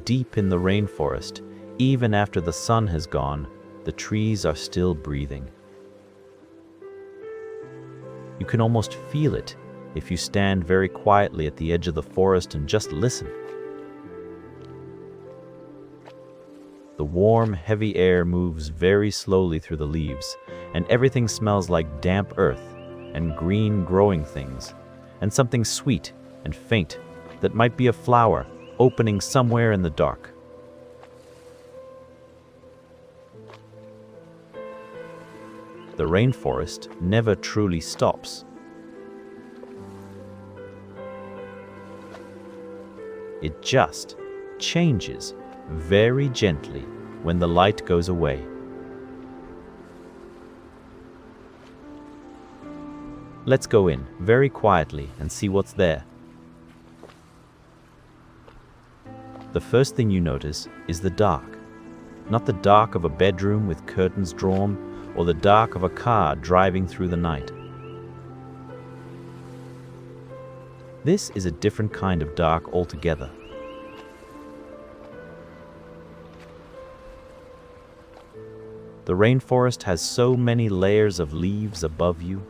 deep in the rainforest, even after the sun has gone, the trees are still breathing. You can almost feel it if you stand very quietly at the edge of the forest and just listen. The warm, heavy air moves very slowly through the leaves, and everything smells like damp earth and green growing things, and something sweet and faint that might be a flower opening somewhere in the dark. The rainforest never truly stops. It just changes very gently when the light goes away. Let's go in very quietly and see what's there. The first thing you notice is the dark. Not the dark of a bedroom with curtains drawn, or the dark of a car driving through the night. This is a different kind of dark altogether. The rainforest has so many layers of leaves above you.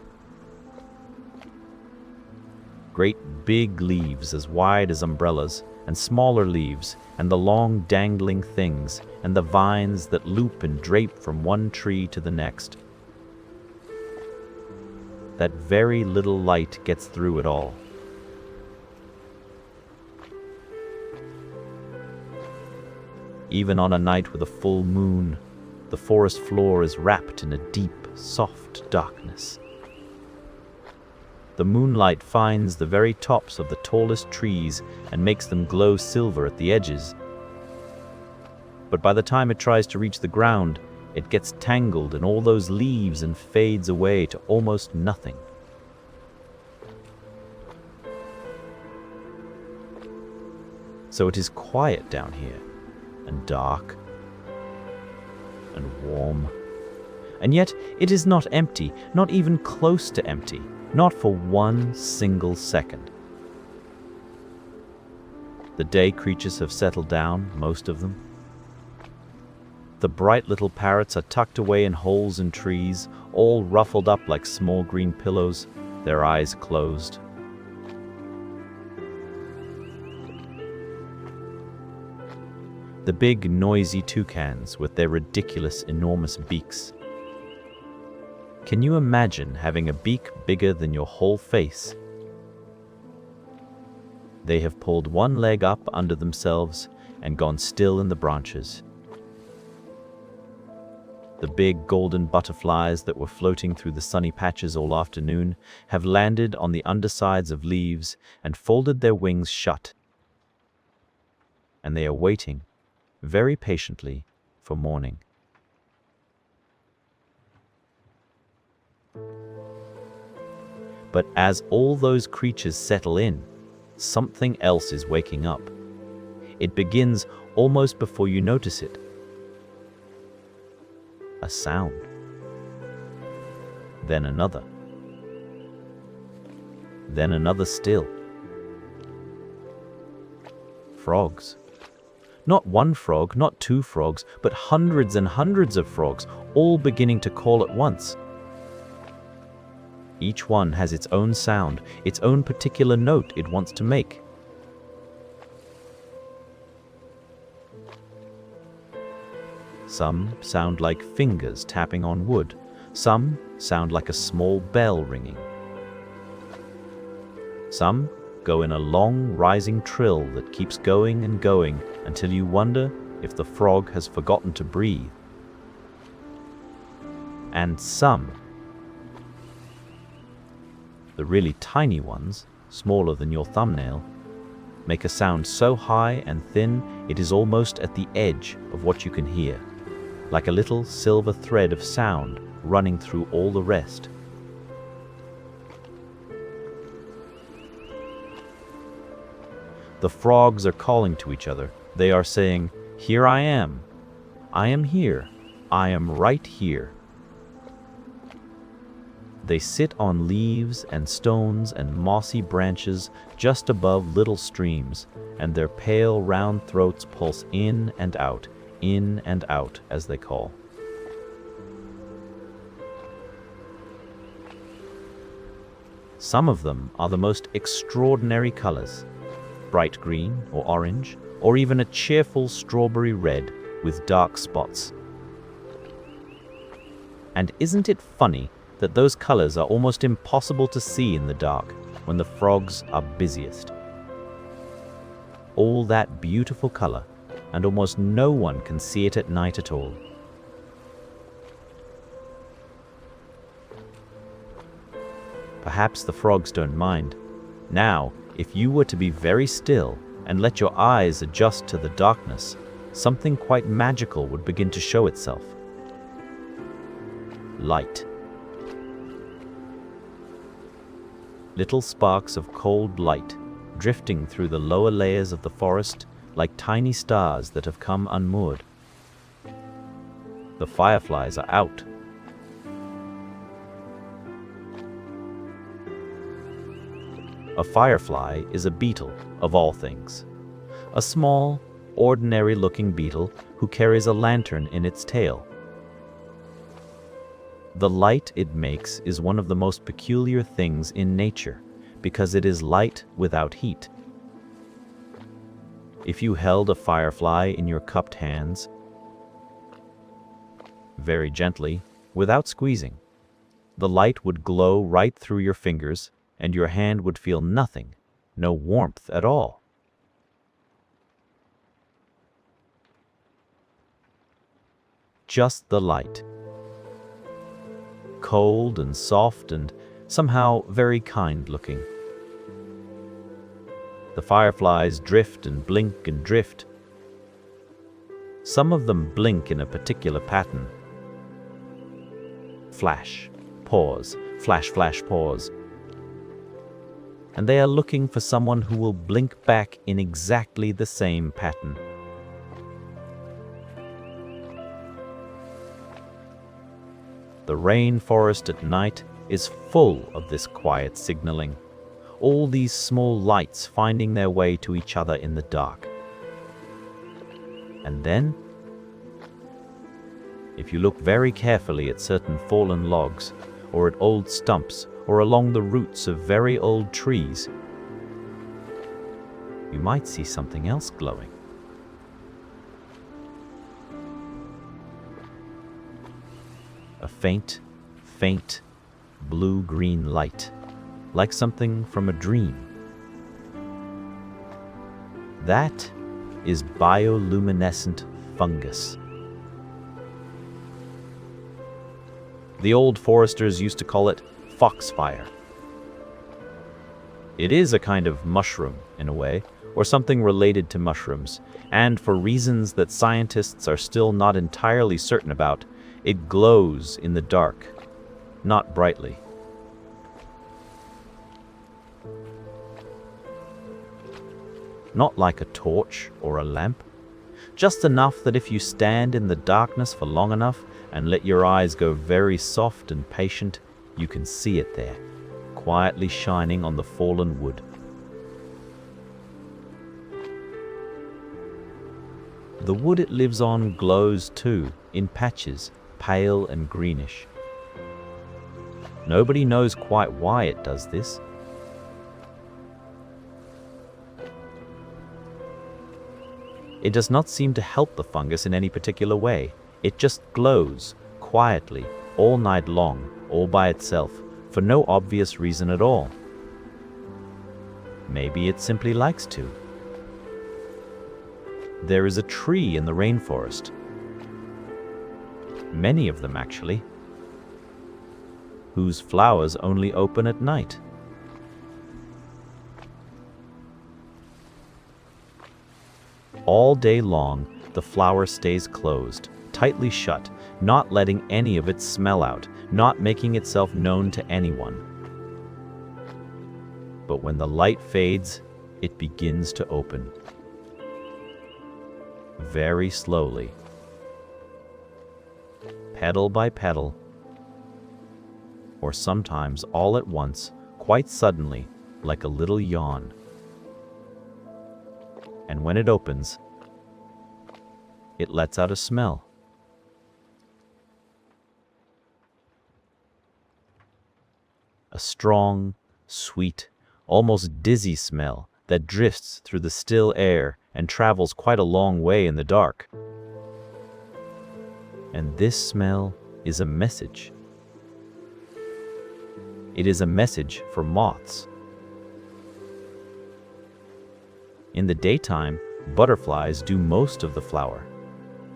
Great big leaves as wide as umbrellas, and smaller leaves, and the long dangling things, and the vines that loop and drape from one tree to the next. That very little light gets through it all. Even on a night with a full moon, the forest floor is wrapped in a deep, soft darkness. The moonlight finds the very tops of the tallest trees and makes them glow silver at the edges. But by the time it tries to reach the ground, it gets tangled in all those leaves and fades away to almost nothing. So it is quiet down here, and dark, and warm. And yet it is not empty, not even close to empty, not for one single second. The day creatures have settled down, most of them. The bright little parrots are tucked away in holes in trees, all ruffled up like small green pillows, their eyes closed. The big, noisy toucans with their ridiculous, enormous beaks. Can you imagine having a beak bigger than your whole face? They have pulled one leg up under themselves and gone still in the branches. The big golden butterflies that were floating through the sunny patches all afternoon have landed on the undersides of leaves and folded their wings shut. And they are waiting, very patiently, for morning. But as all those creatures settle in, something else is waking up. It begins almost before you notice it. A sound. Then another. Then another still. Frogs. Not one frog, not two frogs, but hundreds and hundreds of frogs, all beginning to call at once. Each one has its own sound, its own particular note it wants to make. Some sound like fingers tapping on wood. Some sound like a small bell ringing. Some go in a long rising trill that keeps going and going until you wonder if the frog has forgotten to breathe. And some, the really tiny ones, smaller than your thumbnail, make a sound so high and thin it is almost at the edge of what you can hear, like a little silver thread of sound running through all the rest. The frogs are calling to each other. They are saying, "Here I am. I am here. I am right here." They sit on leaves and stones and mossy branches just above little streams, and their pale round throats pulse in and out, as they call. Some of them are the most extraordinary colors, bright green or orange, or even a cheerful strawberry red with dark spots. And isn't it funny that those colors are almost impossible to see in the dark when the frogs are busiest? All that beautiful color, and almost no one can see it at night at all. Perhaps the frogs don't mind. Now, if you were to be very still and let your eyes adjust to the darkness, something quite magical would begin to show itself. Light. Little sparks of cold light drifting through the lower layers of the forest like tiny stars that have come unmoored. The fireflies are out. A firefly is a beetle, of all things. A small, ordinary-looking beetle who carries a lantern in its tail. The light it makes is one of the most peculiar things in nature, because it is light without heat. If you held a firefly in your cupped hands, very gently, without squeezing, the light would glow right through your fingers, and your hand would feel nothing, no warmth at all. Just the light. Cold and soft and somehow very kind-looking. The fireflies drift and blink and drift. Some of them blink in a particular pattern. Flash, pause, flash, flash, pause. And they are looking for someone who will blink back in exactly the same pattern. The rainforest at night is full of this quiet signaling, all these small lights finding their way to each other in the dark. And then, if you look very carefully at certain fallen logs, or at old stumps, or along the roots of very old trees, you might see something else glowing. A faint, faint, blue-green light, like something from a dream. That is bioluminescent fungus. The old foresters used to call it foxfire. It is a kind of mushroom, in a way, or something related to mushrooms, and for reasons that scientists are still not entirely certain about, it glows in the dark, not brightly. Not like a torch or a lamp, just enough that if you stand in the darkness for long enough and let your eyes go very soft and patient, you can see it there, quietly shining on the fallen wood. The wood it lives on glows too, in patches, pale and greenish. Nobody knows quite why it does this. It does not seem to help the fungus in any particular way. It just glows, quietly, all night long, all by itself, for no obvious reason at all. Maybe it simply likes to. There is a tree in the rainforest. Many of them, actually, whose flowers only open at night. All day long, the flower stays closed, tightly shut, not letting any of its smell out, not making itself known to anyone. But when the light fades, it begins to open. Very slowly. Petal by petal. or sometimes all at once, quite suddenly, like a little yawn. And when it opens, it lets out a smell. A strong, sweet, almost dizzy smell that drifts through the still air and travels quite a long way in the dark. And this smell is a message. It is a message for moths. In the daytime, butterflies do most of the flower,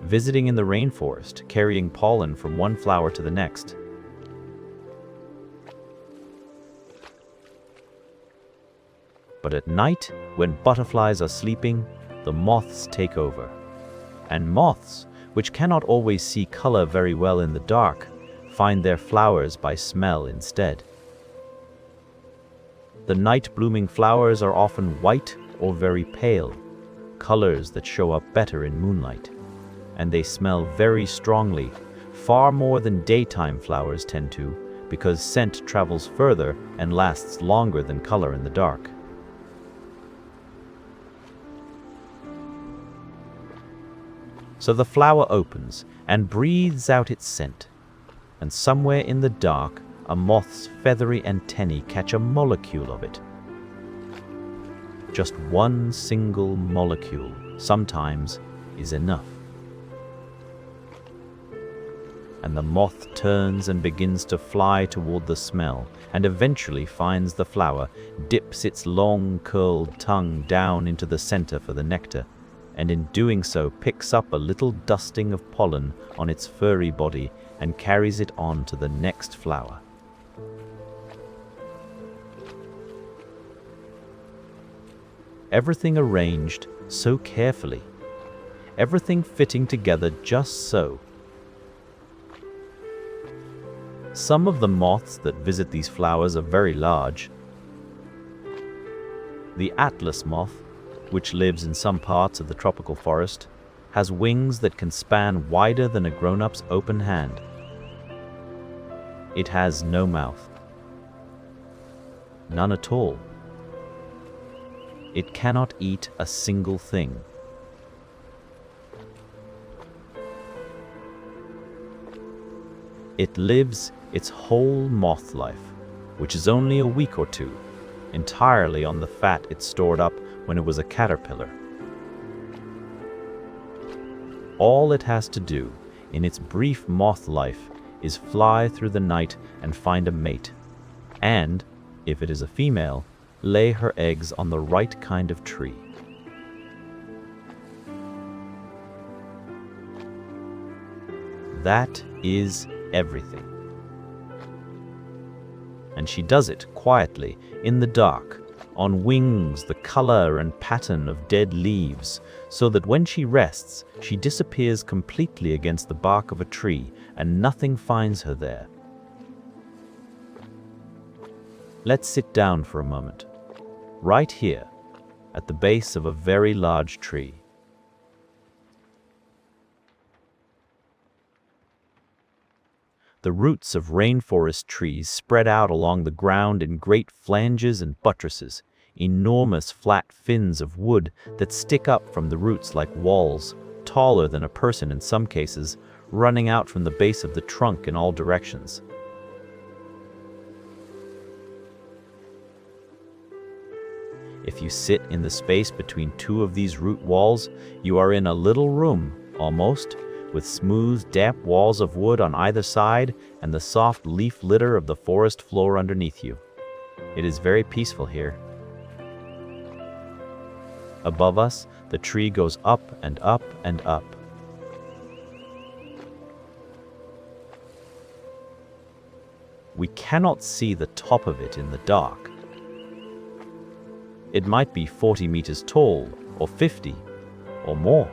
visiting in the rainforest, carrying pollen from one flower to the next. But at night, when butterflies are sleeping, the moths take over. And moths, which cannot always see color very well in the dark, find their flowers by smell instead. The night-blooming flowers are often white or very pale, colors that show up better in moonlight, and they smell very strongly, far more than daytime flowers tend to, because scent travels further and lasts longer than color in the dark. So the flower opens and breathes out its scent, and somewhere in the dark, a moth's feathery antennae catch a molecule of it. Just one single molecule, sometimes, is enough. And the moth turns and begins to fly toward the smell, and eventually finds the flower, dips its long curled tongue down into the center for the nectar, and in doing so picks up a little dusting of pollen on its furry body and carries it on to the next flower. Everything arranged so carefully, everything fitting together just so. Some of the moths that visit these flowers are very large. The atlas moth, which lives in some parts of the tropical forest, has wings that can span wider than a grown-up's open hand. It has no mouth. None at all. It cannot eat a single thing. It lives its whole moth life, which is only a week or two, entirely on the fat it stored up when it was a caterpillar. All it has to do in its brief moth life is fly through the night and find a mate, and, if it is a female, lay her eggs on the right kind of tree. That is everything. And she does it quietly, in the dark, on wings the color and pattern of dead leaves, so that when she rests, she disappears completely against the bark of a tree, and nothing finds her there. Let's sit down for a moment, right here, at the base of a very large tree. The roots of rainforest trees spread out along the ground in great flanges and buttresses, enormous flat fins of wood that stick up from the roots like walls, taller than a person in some cases, running out from the base of the trunk in all directions. If you sit in the space between two of these root walls, you are in a little room, almost, with smooth, damp walls of wood on either side and the soft leaf litter of the forest floor underneath you. It is very peaceful here. Above us, the tree goes up and up and up. We cannot see the top of it in the dark. It might be 40 meters tall, or 50, or more.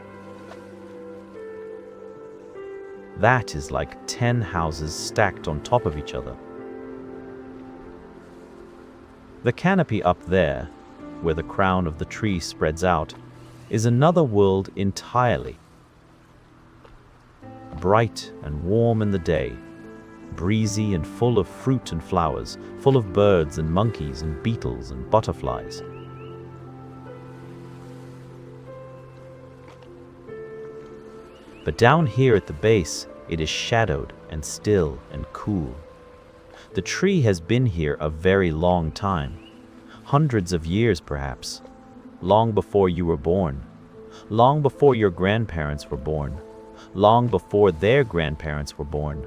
That is like 10 houses stacked on top of each other. The canopy up there, where the crown of the tree spreads out, is another world entirely. Bright and warm in the day, breezy and full of fruit and flowers, full of birds and monkeys and beetles and butterflies. But down here at the base, it is shadowed and still and cool. The tree has been here a very long time, hundreds of years perhaps, long before you were born, long before your grandparents were born, long before their grandparents were born.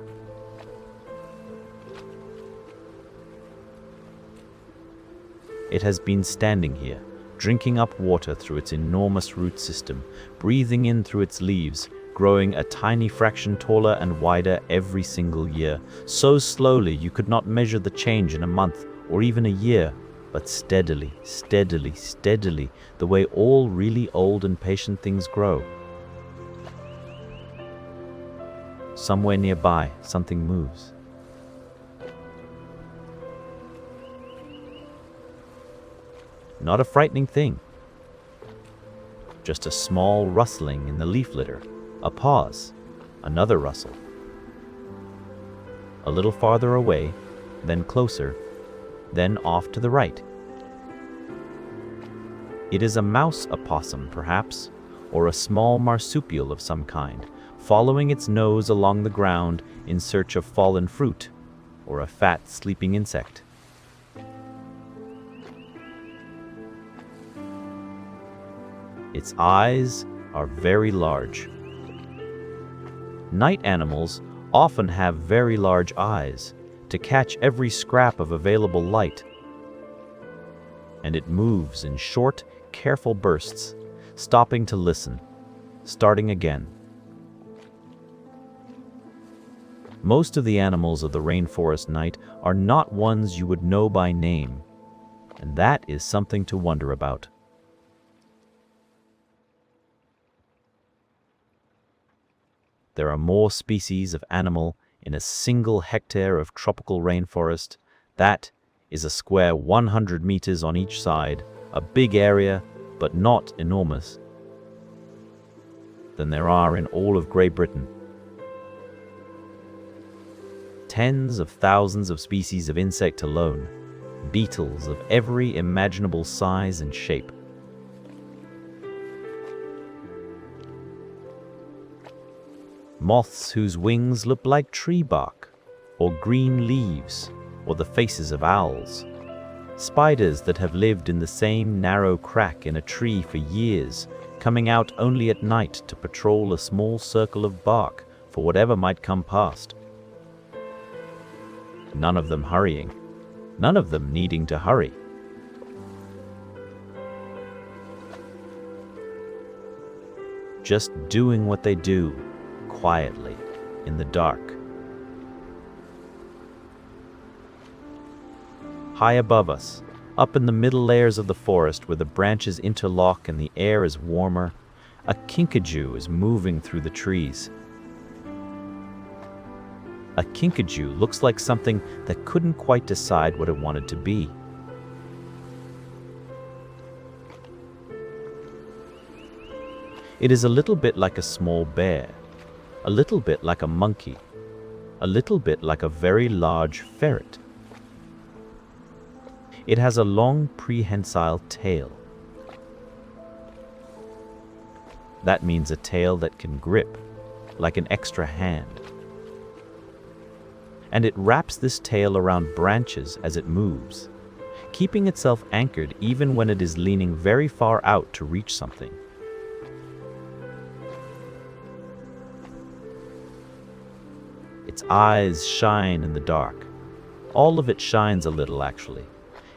It has been standing here, drinking up water through its enormous root system, breathing in through its leaves, growing a tiny fraction taller and wider every single year, so slowly you could not measure the change in a month or even a year, but steadily, steadily, steadily, the way all really old and patient things grow. Somewhere nearby, something moves. Not a frightening thing, just a small rustling in the leaf litter, a pause, another rustle. A little farther away, then closer, then off to the right. It is a mouse opossum, perhaps, or a small marsupial of some kind, following its nose along the ground in search of fallen fruit, or a fat sleeping insect. Its eyes are very large. Night animals often have very large eyes to catch every scrap of available light. And it moves in short, careful bursts, stopping to listen, starting again. Most of the animals of the rainforest night are not ones you would know by name, and that is something to wonder about. There are more species of animal in a single hectare of tropical rainforest. That is a square 100 meters on each side, a big area, but not enormous, than there are in all of Great Britain. Tens of thousands of species of insect alone, beetles of every imaginable size and shape. Moths whose wings look like tree bark, or green leaves, or the faces of owls. Spiders that have lived in the same narrow crack in a tree for years, coming out only at night to patrol a small circle of bark for whatever might come past. None of them hurrying, none of them needing to hurry. Just doing what they do, quietly, in the dark. High above us, up in the middle layers of the forest where the branches interlock and the air is warmer, a kinkajou is moving through the trees. A kinkajou looks like something that couldn't quite decide what it wanted to be. It is a little bit like a small bear, a little bit like a monkey, a little bit like a very large ferret. It has a long prehensile tail. That means a tail that can grip, like an extra hand. And it wraps this tail around branches as it moves, keeping itself anchored even when it is leaning very far out to reach something. Its eyes shine in the dark. All of it shines a little, actually.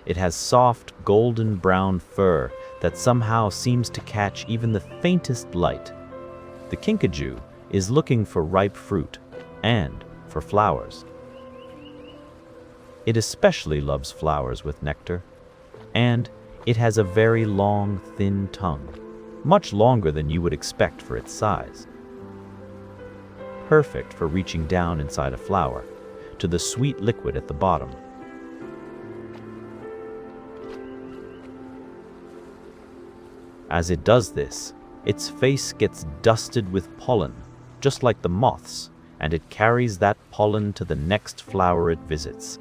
It has soft, golden brown fur that somehow seems to catch even the faintest light. The kinkajou is looking for ripe fruit and for flowers. It especially loves flowers with nectar, and it has a very long, thin tongue, much longer than you would expect for its size. Perfect for reaching down inside a flower, to the sweet liquid at the bottom. As it does this, its face gets dusted with pollen, just like the moths, and it carries that pollen to the next flower it visits.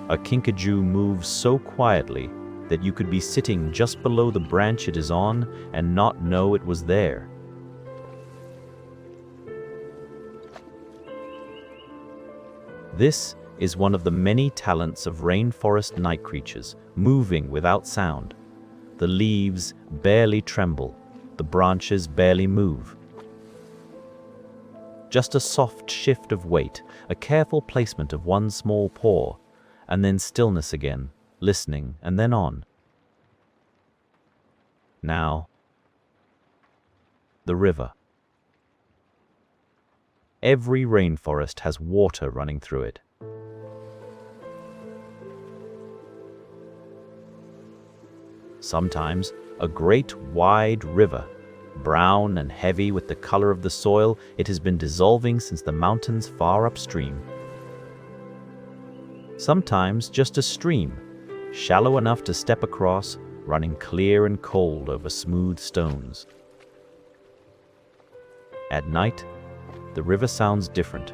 A kinkajou moves so quietly that you could be sitting just below the branch it is on and not know it was there. This is one of the many talents of rainforest night creatures, moving without sound. The leaves barely tremble, the branches barely move. Just a soft shift of weight, a careful placement of one small paw, and then stillness again, listening, and then on. Now, the river. Every rainforest has water running through it. Sometimes a great wide river, brown and heavy with the color of the soil it has been dissolving since the mountains far upstream. Sometimes just a stream, shallow enough to step across, running clear and cold over smooth stones. At night, the river sounds different.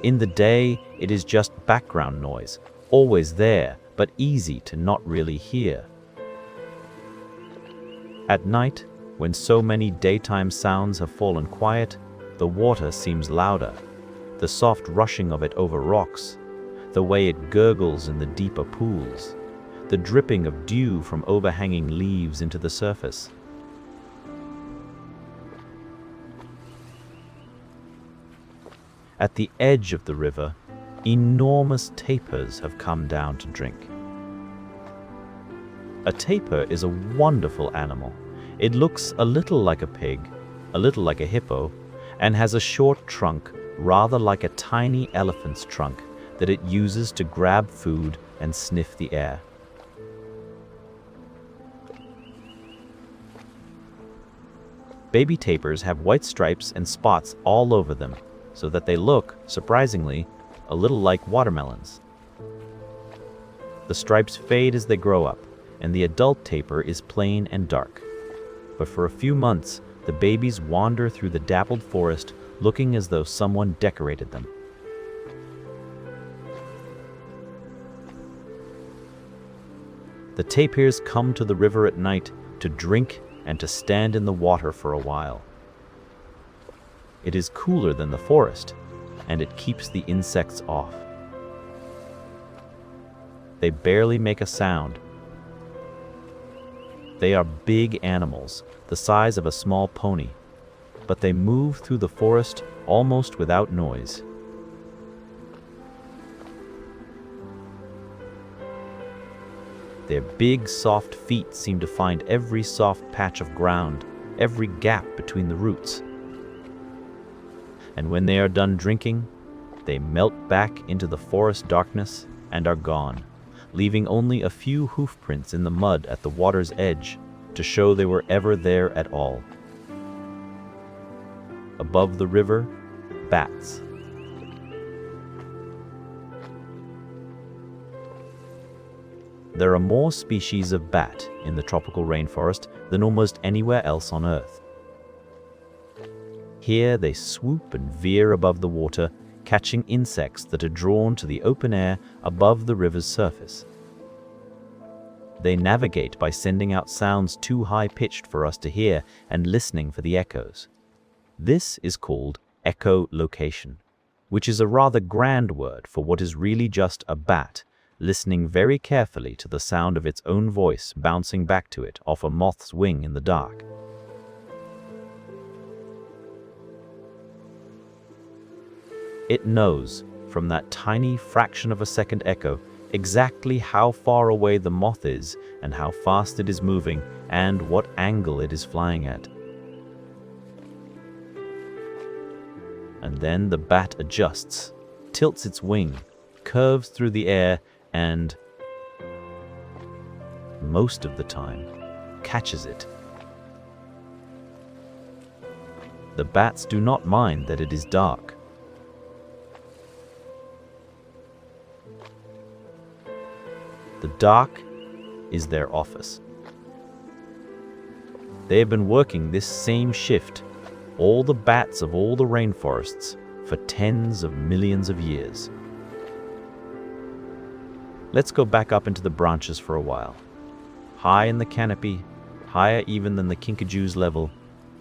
In the day, it is just background noise, always there, but easy to not really hear. At night, when so many daytime sounds have fallen quiet, the water seems louder, the soft rushing of it over rocks, the way it gurgles in the deeper pools, the dripping of dew from overhanging leaves into the surface. At the edge of the river, enormous tapirs have come down to drink. A tapir is a wonderful animal. It looks a little like a pig, a little like a hippo, and has a short trunk, rather like a tiny elephant's trunk, that it uses to grab food and sniff the air. Baby tapirs have white stripes and spots all over them, so that they look, surprisingly, a little like watermelons. The stripes fade as they grow up, and the adult tapir is plain and dark. But for a few months, the babies wander through the dappled forest looking as though someone decorated them. The tapirs come to the river at night to drink and to stand in the water for a while. It is cooler than the forest, and it keeps the insects off. They barely make a sound. They are big animals, the size of a small pony, but they move through the forest almost without noise. Their big, soft feet seem to find every soft patch of ground, every gap between the roots. And when they are done drinking, they melt back into the forest darkness and are gone, leaving only a few hoof prints in the mud at the water's edge to show they were ever there at all. Above the river, bats. There are more species of bat in the tropical rainforest than almost anywhere else on Earth. Here they swoop and veer above the water, catching insects that are drawn to the open air above the river's surface. They navigate by sending out sounds too high-pitched for us to hear and listening for the echoes. This is called echolocation, which is a rather grand word for what is really just a bat, listening very carefully to the sound of its own voice bouncing back to it off a moth's wing in the dark. It knows, from that tiny fraction of a second echo, exactly how far away the moth is and how fast it is moving and what angle it is flying at. And then the bat adjusts, tilts its wing, curves through the air, and, most of the time, catches it. The bats do not mind that it is dark. The dark is their office. They have been working this same shift, all the bats of all the rainforests, for tens of millions of years. Let's go back up into the branches for a while. High in the canopy, higher even than the kinkajou's level,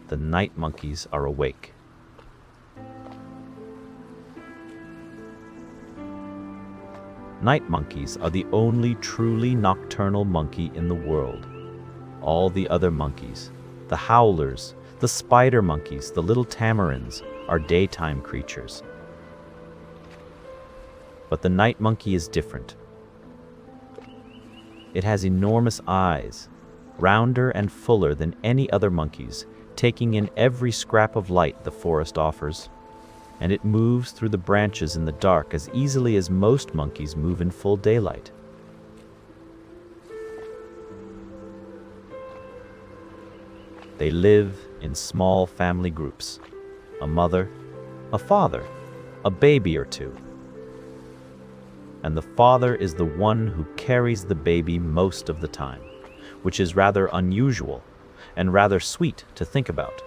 the night monkeys are awake. Night monkeys are the only truly nocturnal monkey in the world. All the other monkeys, the howlers, the spider monkeys, the little tamarins, are daytime creatures. But the night monkey is different. It has enormous eyes, rounder and fuller than any other monkeys, taking in every scrap of light the forest offers, and it moves through the branches in the dark as easily as most monkeys move in full daylight. They live in small family groups, a mother, a father, a baby or two. And the father is the one who carries the baby most of the time, which is rather unusual and rather sweet to think about.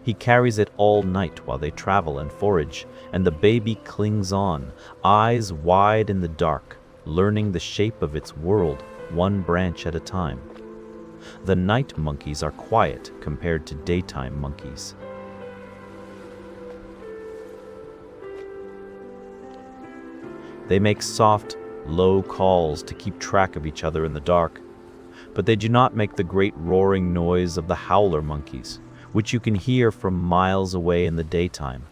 He carries it all night while they travel and forage, and the baby clings on, eyes wide in the dark, learning the shape of its world, one branch at a time. The night monkeys are quiet compared to daytime monkeys. They make soft, low calls to keep track of each other in the dark, but they do not make the great roaring noise of the howler monkeys, which you can hear from miles away in the daytime,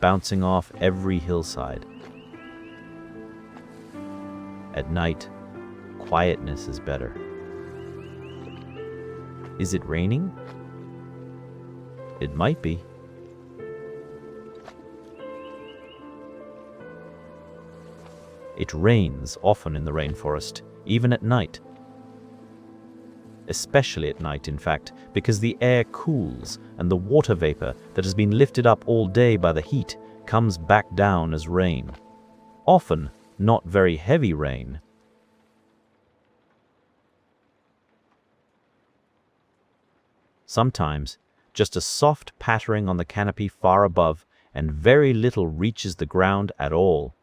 bouncing off every hillside. At night, quietness is better. Is it raining? It might be. It rains often in the rainforest, even at night. Especially at night, in fact, because the air cools and the water vapor that has been lifted up all day by the heat comes back down as rain. Often, not very heavy rain. Sometimes, just a soft pattering on the canopy far above, and very little reaches the ground at all,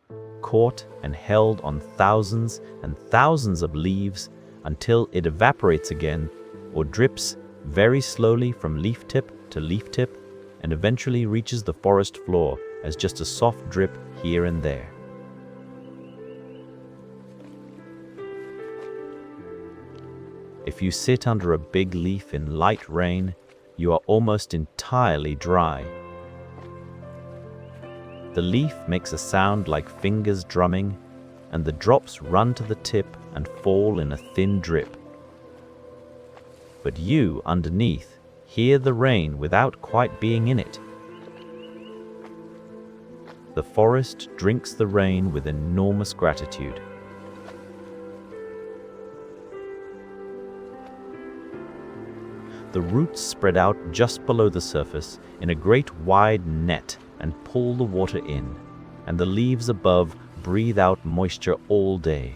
caught and held on thousands and thousands of leaves until it evaporates again or drips very slowly from leaf tip to leaf tip and eventually reaches the forest floor as just a soft drip here and there. If you sit under a big leaf in light rain, you are almost entirely dry. The leaf makes a sound like fingers drumming, and the drops run to the tip and fall in a thin drip. But you, underneath, hear the rain without quite being in it. The forest drinks the rain with enormous gratitude. The roots spread out just below the surface in a great wide net and pull the water in, and the leaves above breathe out moisture all day.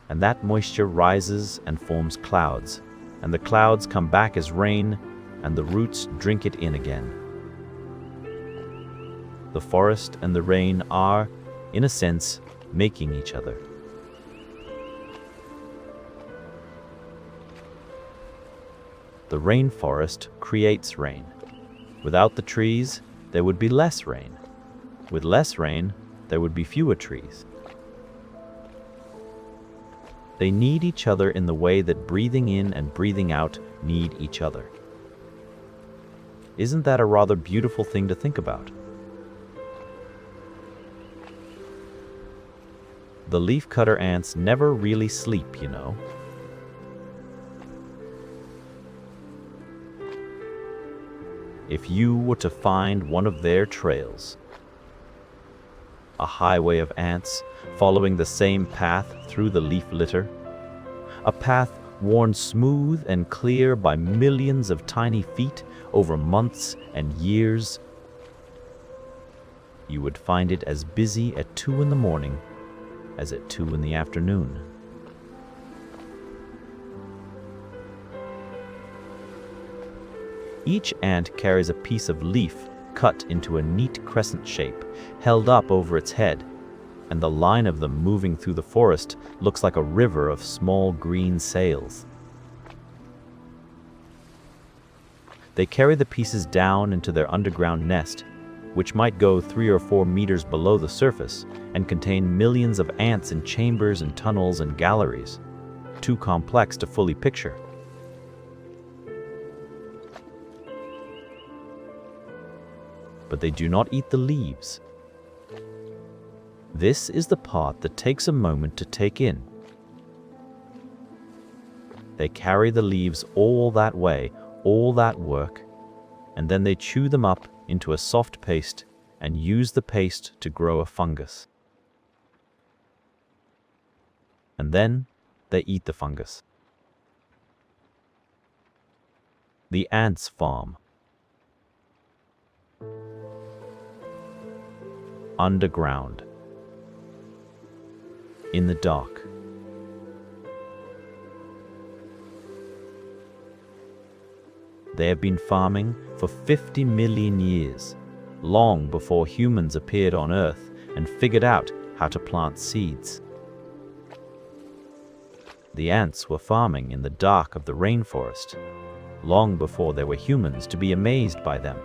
And that moisture rises and forms clouds, and the clouds come back as rain, and the roots drink it in again. The forest and the rain are, in a sense, making each other. The rainforest creates rain. Without the trees, there would be less rain. With less rain, there would be fewer trees. They need each other in the way that breathing in and breathing out need each other. Isn't that a rather beautiful thing to think about? The leafcutter ants never really sleep, you know. If you were to find one of their trails, a highway of ants following the same path through the leaf litter, a path worn smooth and clear by millions of tiny feet over months and years, you would find it as busy at 2 in the morning as at 2 in the afternoon. Each ant carries a piece of leaf cut into a neat crescent shape, held up over its head, and the line of them moving through the forest looks like a river of small green sails. They carry the pieces down into their underground nest, which might go 3 or 4 meters below the surface and contain millions of ants in chambers and tunnels and galleries, too complex to fully picture. But they do not eat the leaves. This is the part that takes a moment to take in. They carry the leaves all that way, all that work, and then they chew them up into a soft paste and use the paste to grow a fungus. And then they eat the fungus. The ants farm. Underground. In the dark. They have been farming for 50 million years, long before humans appeared on Earth and figured out how to plant seeds. The ants were farming in the dark of the rainforest, long before there were humans to be amazed by them.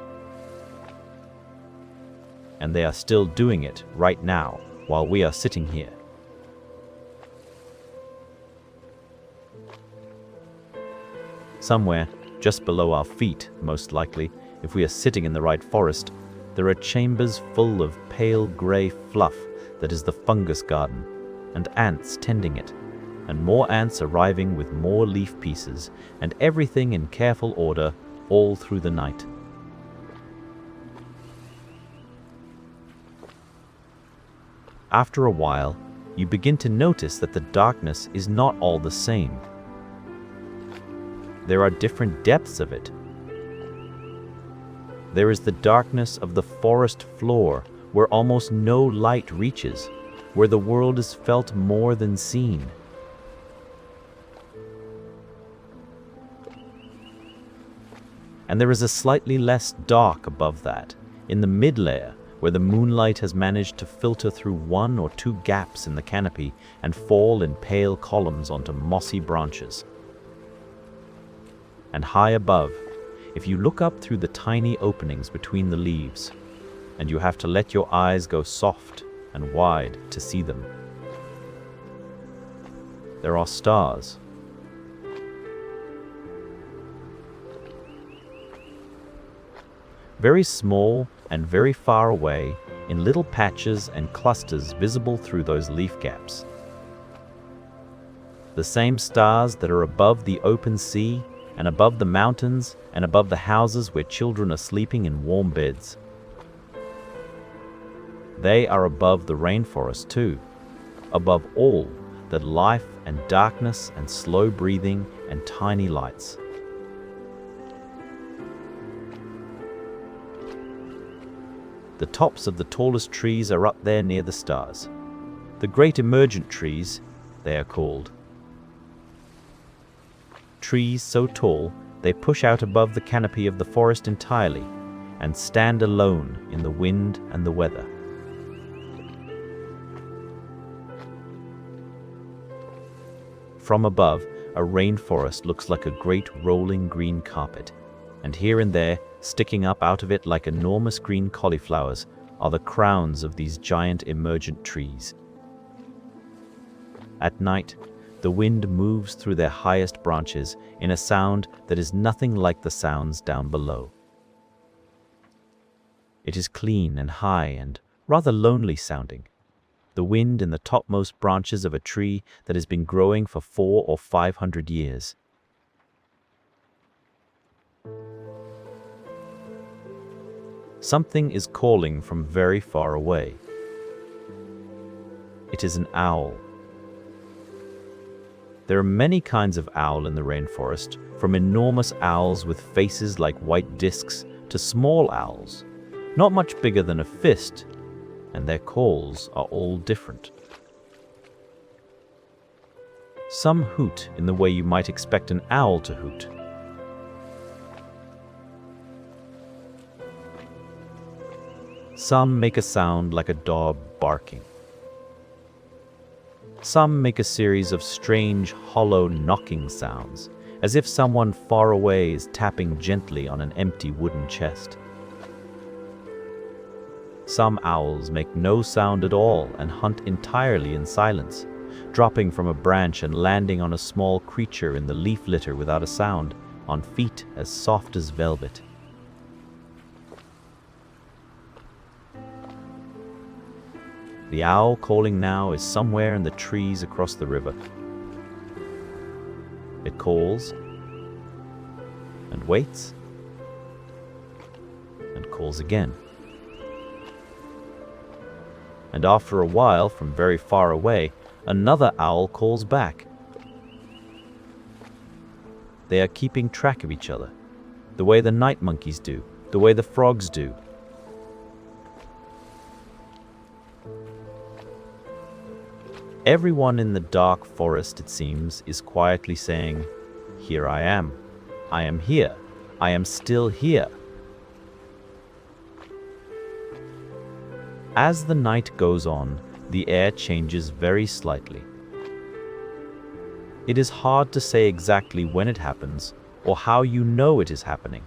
And they are still doing it right now, while we are sitting here. Somewhere, just below our feet, most likely, if we are sitting in the right forest, there are chambers full of pale grey fluff that is the fungus garden, and ants tending it, and more ants arriving with more leaf pieces, and everything in careful order all through the night. After a while, you begin to notice that the darkness is not all the same. There are different depths of it. There is the darkness of the forest floor, where almost no light reaches, where the world is felt more than seen. And there is a slightly less dark above that, in the mid-layer, where the moonlight has managed to filter through 1 or 2 gaps in the canopy and fall in pale columns onto mossy branches. And high above, if you look up through the tiny openings between the leaves, and you have to let your eyes go soft and wide to see them, there are stars. Very small and very far away, in little patches and clusters visible through those leaf gaps. The same stars that are above the open sea, and above the mountains, and above the houses where children are sleeping in warm beds. They are above the rainforest too, above all that life and darkness and slow breathing and tiny lights. The tops of the tallest trees are up there near the stars. The great emergent trees, they are called. Trees so tall, they push out above the canopy of the forest entirely and stand alone in the wind and the weather. From above, a rainforest looks like a great rolling green carpet, and here and there, sticking up out of it like enormous green cauliflowers, are the crowns of these giant emergent trees. At night, the wind moves through their highest branches in a sound that is nothing like the sounds down below. It is clean and high and rather lonely sounding, the wind in the topmost branches of a tree that has been growing for 400 or 500 years. Something is calling from very far away. It is an owl. There are many kinds of owl in the rainforest, from enormous owls with faces like white discs to small owls, not much bigger than a fist, and their calls are all different. Some hoot in the way you might expect an owl to hoot. Some make a sound like a dog barking. Some make a series of strange, hollow knocking sounds, as if someone far away is tapping gently on an empty wooden chest. Some owls make no sound at all and hunt entirely in silence, dropping from a branch and landing on a small creature in the leaf litter without a sound, on feet as soft as velvet. The owl calling now is somewhere in the trees across the river. It calls and waits and calls again. And after a while, from very far away, another owl calls back. They are keeping track of each other, the way the night monkeys do, the way the frogs do. Everyone in the dark forest, it seems, is quietly saying, "Here I am. I am here. I am still here." As the night goes on, the air changes very slightly. It is hard to say exactly when it happens or how you know it is happening.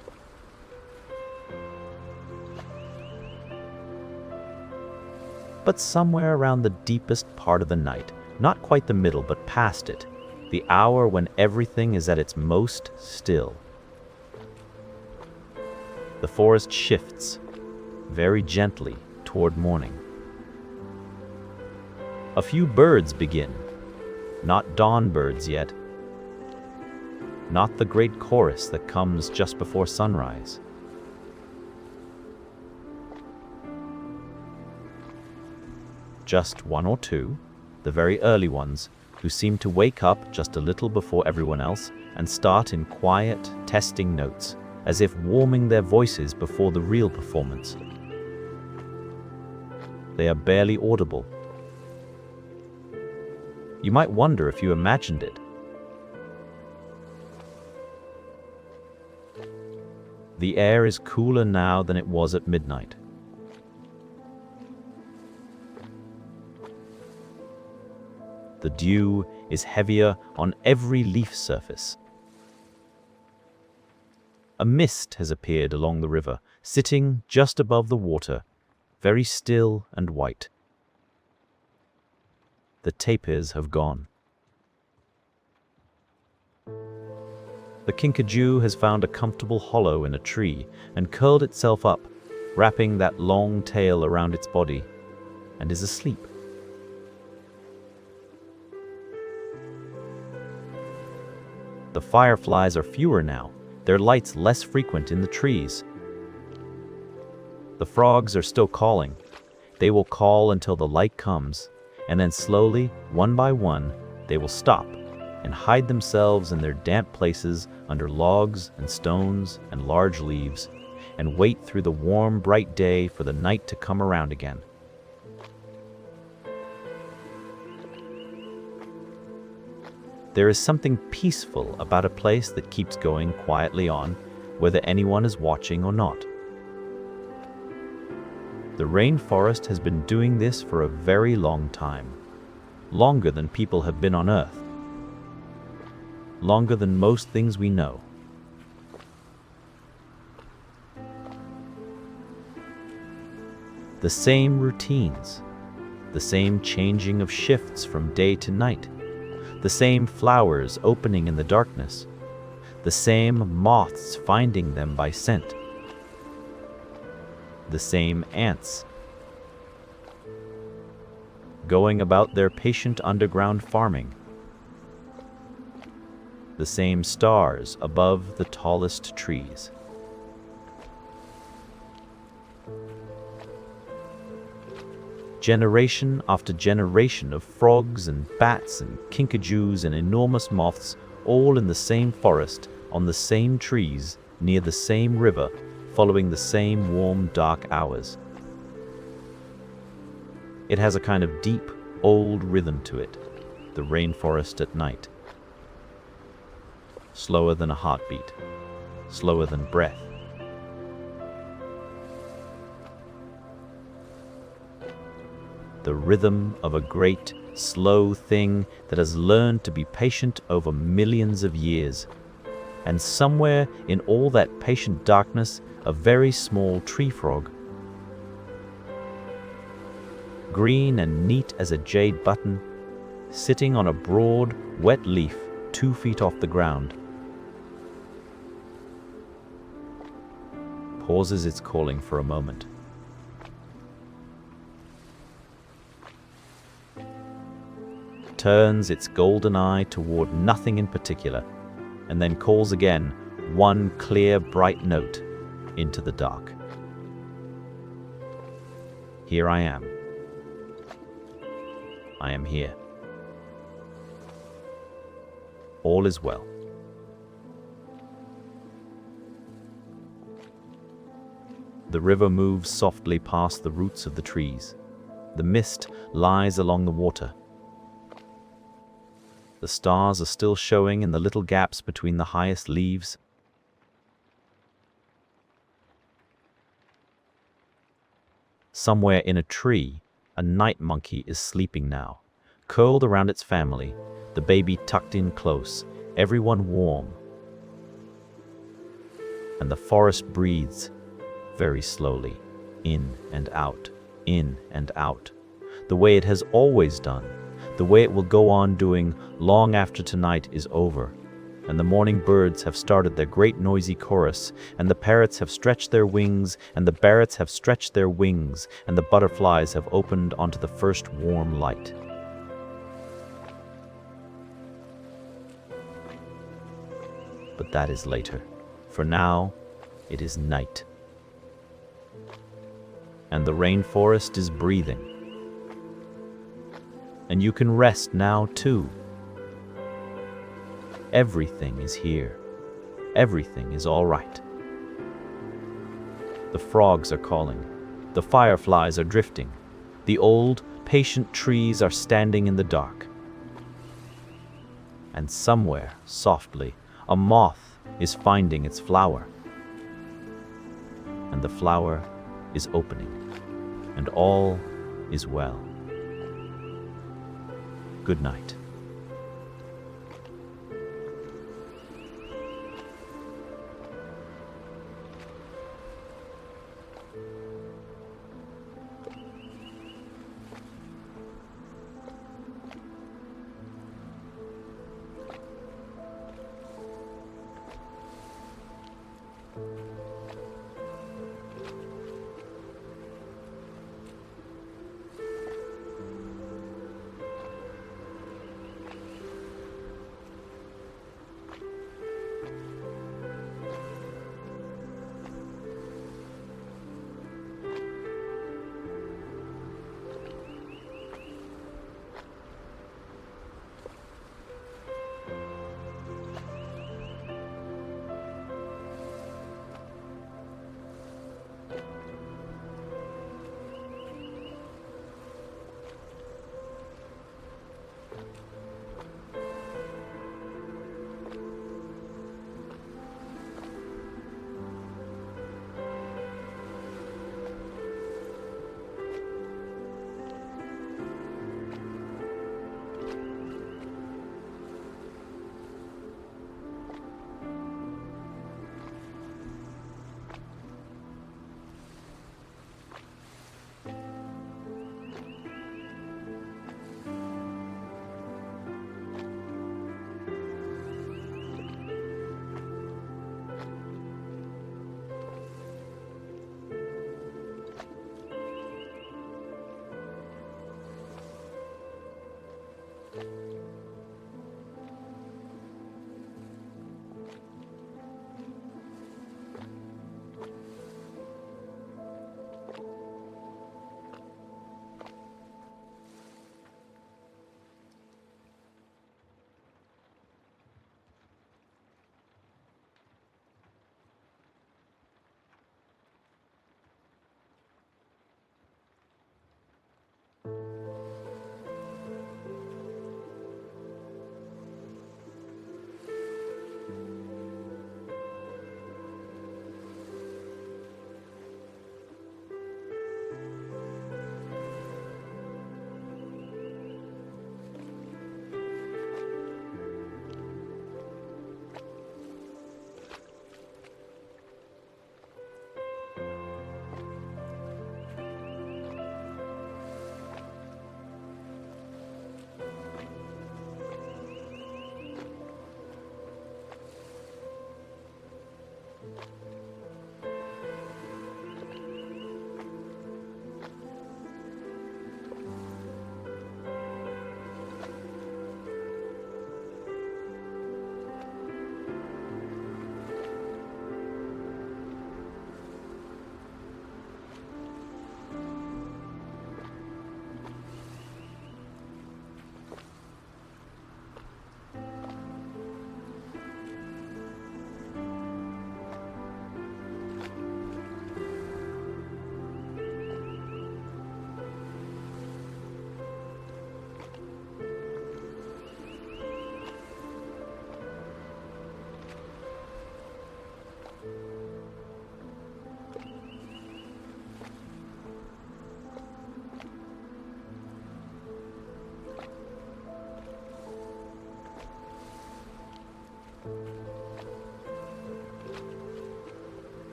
But somewhere around the deepest part of the night, not quite the middle but past it, the hour when everything is at its most still, the forest shifts very gently toward morning. A few birds begin, not dawn birds yet, not the great chorus that comes just before sunrise. Just one or two, the very early ones, who seem to wake up just a little before everyone else and start in quiet, testing notes, as if warming their voices before the real performance. They are barely audible. You might wonder if you imagined it. The air is cooler now than it was at midnight. The dew is heavier on every leaf surface. A mist has appeared along the river, sitting just above the water, very still and white. The tapirs have gone. The kinkajou has found a comfortable hollow in a tree and curled itself up, wrapping that long tail around its body, and is asleep. The fireflies are fewer now, their lights less frequent in the trees. The frogs are still calling. They will call until the light comes, and then slowly, one by one, they will stop and hide themselves in their damp places under logs and stones and large leaves, and wait through the warm, bright day for the night to come around again. There is something peaceful about a place that keeps going quietly on, whether anyone is watching or not. The rainforest has been doing this for a very long time, longer than people have been on Earth, longer than most things we know. The same routines, the same changing of shifts from day to night, the same flowers opening in the darkness, the same moths finding them by scent, the same ants going about their patient underground farming, the same stars above the tallest trees. Generation after generation of frogs and bats and kinkajous and enormous moths, all in the same forest, on the same trees, near the same river, following the same warm, dark hours. It has a kind of deep, old rhythm to it, the rainforest at night. slower than a heartbeat, slower than breath. The rhythm of a great, slow thing that has learned to be patient over millions of years. And somewhere in all that patient darkness, a very small tree frog, green and neat as a jade button, sitting on a broad, wet leaf 2 feet off the ground, pauses its calling for a moment. Turns its golden eye toward nothing in particular, and then calls again, one clear, bright note into the dark. Here I am. I am here. All is well. The river moves softly past the roots of the trees. The mist lies along the water. The stars are still showing in the little gaps between the highest leaves. Somewhere in a tree, a night monkey is sleeping now, curled around its family, the baby tucked in close, everyone warm. And the forest breathes very slowly, in and out, the way it has always done, the way it will go on doing long after tonight is over, and the morning birds have started their great noisy chorus, and the parrots have stretched their wings, and the parrots have stretched their wings, and the butterflies have opened onto the first warm light. But that is later. For now, it is night. And the rainforest is breathing. And you can rest now too. Everything is here. Everything is all right. The frogs are calling. The fireflies are drifting. The old, patient trees are standing in the dark. And somewhere, softly, a moth is finding its flower. And the flower is opening. And all is well. Good night.